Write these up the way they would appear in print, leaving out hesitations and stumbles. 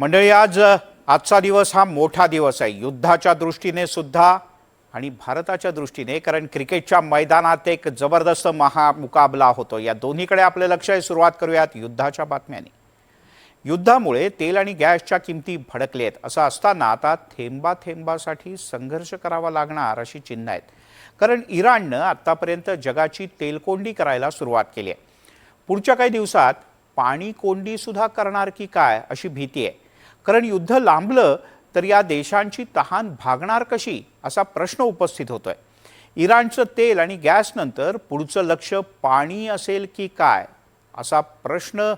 मंडळी, आजचा दिवस हा मोठा दिवस आहे युद्धाच्या दृष्टीने सुद्धा आणि भारताच्या दृष्टीने, कारण क्रिकेटच्या मैदानात एक जबरदस्त महामुकाबला होतो। या दोन्हीकडे आपले लक्ष आहे। सुरुवात करूयात युद्धाच्या बातम्यांनी। युद्धामुळे तेल आणि गॅसच्या किमती भडकलेत, असं असताना आता थेंबा थेंबासाठी संघर्ष करावा लागणार अशी चिन्ह आहेत। कारण इराणनं आतापर्यंत जगाची तेलकोंडी करायला सुरुवात केली आहे। पुढच्या काही दिवसात पाणी कोंडी सुद्धा करणार की काय अशी भीती आहे। कारण युद्ध लांबलं तर या देशांची तहान भागणार कशी असा प्रश्न उपस्थित होतोय। इराणचं तेल आणि गॅस नंतर पुढचं लक्ष पाणी असेल की काय असा प्रश्न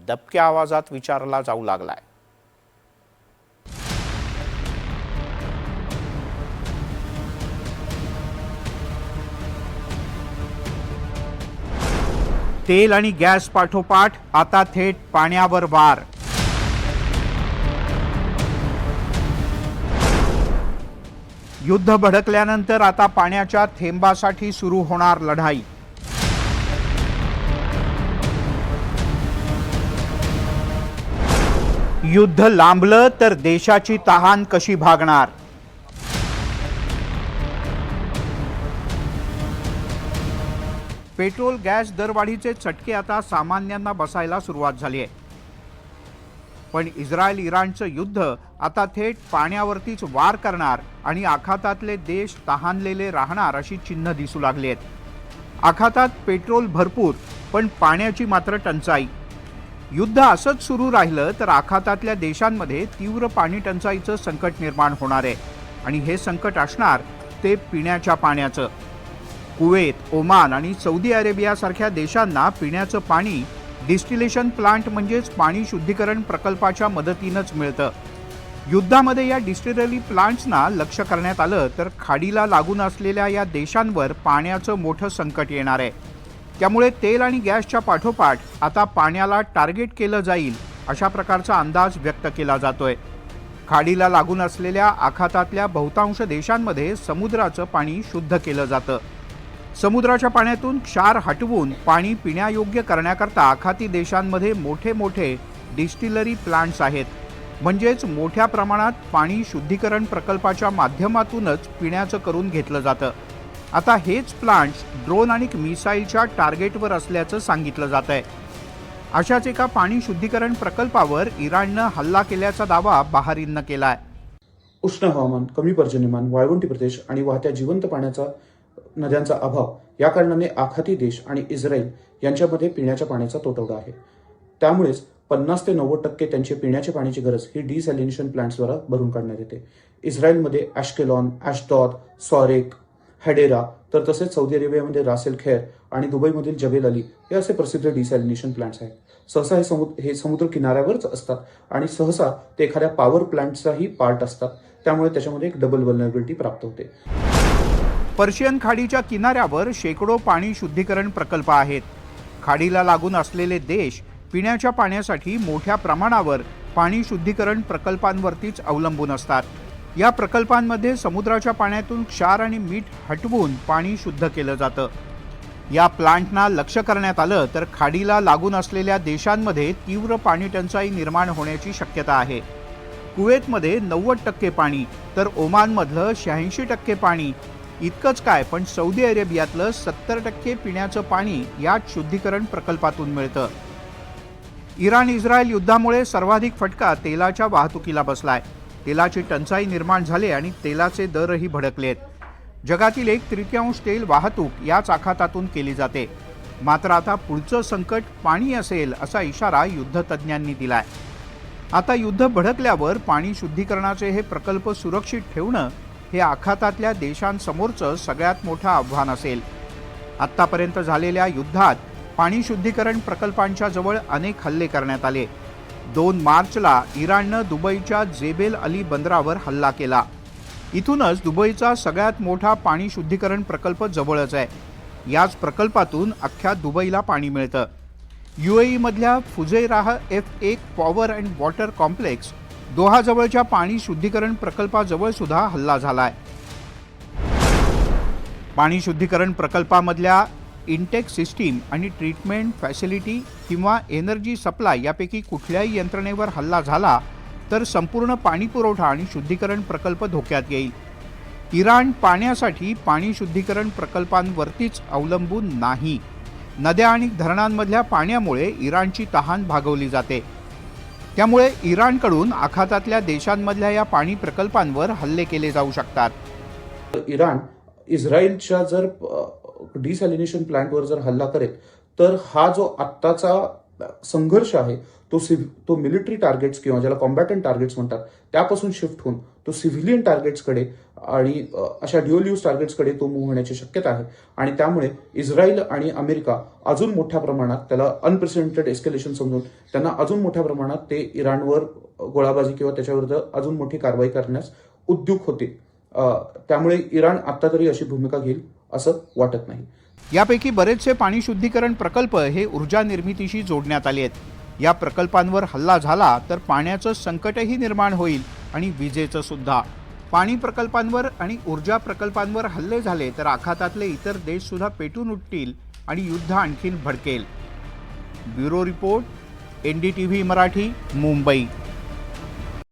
दबक्या आवाजात विचारला जाऊ लागलाय। तेल आणि गॅस पाठोपाठ आता थेट पाण्यावर वार। युद्ध भडकल्यानंतर आता पाण्याच्या थेंबासाठी सुरू होणार लढाई। युद्ध लांबलं तर देशाची तहान कशी भागणार। पेट्रोल गॅस दरवाढीचे चटके आता सामान्यांना बसायला सुरुवात झाली आहे। पण इस्रायल इराणचं युद्ध आता थेट पाण्यावरतीच वार करणार आणि आखातातले देश तहानलेले राहणार अशी चिन्ह दिसू लागली आहेत। आखातात पेट्रोल भरपूर पण पाण्याची मात्र टंचाई। युद्ध असंच सुरू राहिलं तर आखातातल्या देशांमध्ये तीव्र पाणी टंचाईचं संकट निर्माण होणार आहे आणि हे संकट असणार ते पिण्याच्या पाण्याचं। कुवेत, ओमान आणि सौदी अरेबियासारख्या देशांना पिण्याचं पाणी डिस्टिलेशन प्लांट म्हणजेच पाणी शुद्धीकरण प्रकल्पाच्या मदतीनंच मिळतं। युद्धामध्ये या डिस्टिलरी प्लांट्सना लक्ष करण्यात आलं तर खाडीला लागून असलेल्या या देशांवर पाण्याचं मोठं संकट येणार आहे। त्यामुळे तेल आणि गॅसच्या पाठोपाठ आता पाण्याला टार्गेट केलं जाईल अशा प्रकारचा अंदाज व्यक्त केला जातोय। खाडीला लागून असलेल्या आखातातल्या बहुतांश देशांमध्ये समुद्राचं पाणी शुद्ध केलं जातं। समुद्राच्या पाण्यातून क्षार हटवून पाणी पिण्यायोग्य करण्याकरता आखाती देशांमध्ये मोठे मोठे डिस्टिलरी प्लांट्स आहेत। म्हणजेच मोठ्या प्रमाणात पाणी शुद्धीकरण प्रकल्पाच्या माध्यमातूनच पिण्याचं करून घेतलं जातं। आता हेच प्लांट्स ड्रोन आणि मिसाईलच्या टार्गेटवर असल्याचं सांगितलं जात आहे। अशाच एका पाणी शुद्धीकरण प्रकल्पावर इराणनं हल्ला केल्याचा दावा बहारीननं केलाय। उष्ण हवामान, कमी पर्जन्यमान, वाळवंटी प्रदेश आणि वाहत्या जिवंत पाण्याचा नद्यांचा अभाव या कारणाने आखाती देश आणि इस्रायल यांच्यामध्ये पिण्याच्या पाण्याचा तुटवडा आहे। त्यामुळेच 50 ते 90% त्यांची पिण्याच्या पाण्याची गरज ही डिसॅलिनेशन प्लांट्सद्वारा भरून काढण्यात येते। इस्रायलमध्ये ॲश्केलॉन, ॲशडॉद, सॉरेक, हॅडेरा तर तसेच सौदी अरेबियामध्ये रासेल खैर आणि दुबईमधील जबेल अली हे असे प्रसिद्ध डिसॅलिनेशन प्लांट्स आहेत। सहसा हे समुद्र किनाऱ्यावरच असतात आणि सहसा ते एखाद्या पॉवर प्लांटचाही पार्ट असतात। त्यामुळे त्याच्यामध्ये एक डबल व्हल्नरेबिलिटी प्राप्त होते। पर्शियन खाडीच्या किनाऱ्यावर शेकडो पाणी शुद्धीकरण प्रकल्प आहेत। खाडीला लागून असलेले देश पिण्याच्या पाण्यासाठी मोठ्या प्रमाणावर पाणी शुद्धीकरण प्रकल्पांवरतीच अवलंबून असतात। या प्रकल्पांमध्ये समुद्राच्या पाण्यातून क्षार आणि मीठ हटवून पाणी शुद्ध केलं जातं। या प्लांटना लक्ष करण्यात आलं तर खाडीला लागून असलेल्या देशांमध्ये तीव्र पाणी टंचाई निर्माण होण्याची शक्यता आहे। कुवेतमध्ये 90% पाणी तर ओमानमधलं 86% पाणी। इतकंच काय, पण सौदी अरेबियातलं 70% पिण्याचं पाणी याच शुद्धीकरण प्रकल्पातून मिळतं। इराण इस्रायल युद्धामुळे सर्वाधिक फटका तेलाच्या वाहतुकीला बसलाय। तेलाची टंचाई निर्माण झाली आणि तेलाचे दरही भडकलेत। जगातील 1/3 तेल वाहतूक याच आखातातून केली जाते। मात्र आता पुढचं संकट पाणी असेल असा इशारा युद्धतज्ञांनी दिलाय। आता युद्ध भडकल्यावर पाणी शुद्धीकरणाचे हे प्रकल्प सुरक्षित ठेवणं हे आखातातल्या देशांसमोरचं सगळ्यात मोठं आव्हान असेल। आत्तापर्यंत झालेल्या युद्धात पाणी शुद्धीकरण प्रकल्पांच्या जवळ अनेक हल्ले करण्यात आले। 2 मार्चला इराणनं दुबईच्या जेबेल अली बंदरावर हल्ला केला। इथूनच दुबईचा सगळ्यात मोठा पाणी शुद्धीकरण प्रकल्प जवळच आहे। याच प्रकल्पातून अख्ख्या दुबईला पाणी मिळतं। UAE मधल्या Fujairah F1 power and water complex दोहाजवळच्या पाणी शुद्धीकरण प्रकल्पाजवळ सुद्धा हल्ला झालाय। पाणी शुद्धीकरण प्रकल्पामधल्या इंटेक सिस्टीम आणि ट्रीटमेंट फॅसिलिटी किंवा एनर्जी सप्लाय यापैकी कुठल्याही यंत्रणेवर हल्ला झाला तर संपूर्ण पाणी पुरवठा आणि शुद्धीकरण प्रकल्प धोक्यात येईल. इराण पाण्यासाठी पाणी शुद्धीकरण प्रकल्पांवरतीच अवलंबून नाही. नद्या आणि धरणांमधल्या पाण्यामुळे इराणची तहान भागवली जाते. त्यामुळे इराणकडून आखातातल्या देशांमधल्या या पाणी प्रकल्पांवर हल्ले केले जाऊ शकतात. इराण इस्रायलच्या जर डिसॅलिनेशन प्लांटवर जर हल्ला करेल तर हा जो आत्ताचा संघर्ष आहे तो मिलिटरी टार्गेट्स किंवा ज्याला कॉम्बॅटंट टार्गेट्स म्हणतात त्यापासून शिफ्ट होऊन तो सिव्हिलियन टार्गेट्सकडे आणि अशा ड्युअल यूज टार्गेट्सकडे तो मूव्ह होण्याची शक्यता आहे. आणि त्यामुळे इस्रायल आणि अमेरिका अजून मोठ्या प्रमाणात त्याला अनप्रेसिडेंटेड एस्केलेशन समजून त्यांना अजून मोठ्या प्रमाणात ते इराणवर गोळाबाजी किंवा त्याच्याविरुद्ध अजून मोठी कारवाई करण्यास उद्युक्त होते. त्यामुळे इराण आता तरी अशी भूमिका घेईल असं वाटत नाही. यापैकी बरेचसे पाणी शुद्धीकरण प्रकल्प हे ऊर्जा निर्मितीशी जोडण्यात आले आहेत. या प्रकल्पांवर हल्ला झाला तर पाण्याचं संकटही निर्माण होईल आणि विजेचं सुद्धा. पाणी प्रकल्पांवर आणि ऊर्जा प्रकल्पांवर हल्ले झाले तर आखातातले इतर देश सुद्धा पेटून उठतील आणि युद्ध आणखीन भडकेल. Bureau report, NDTV Marathi, Mumbai.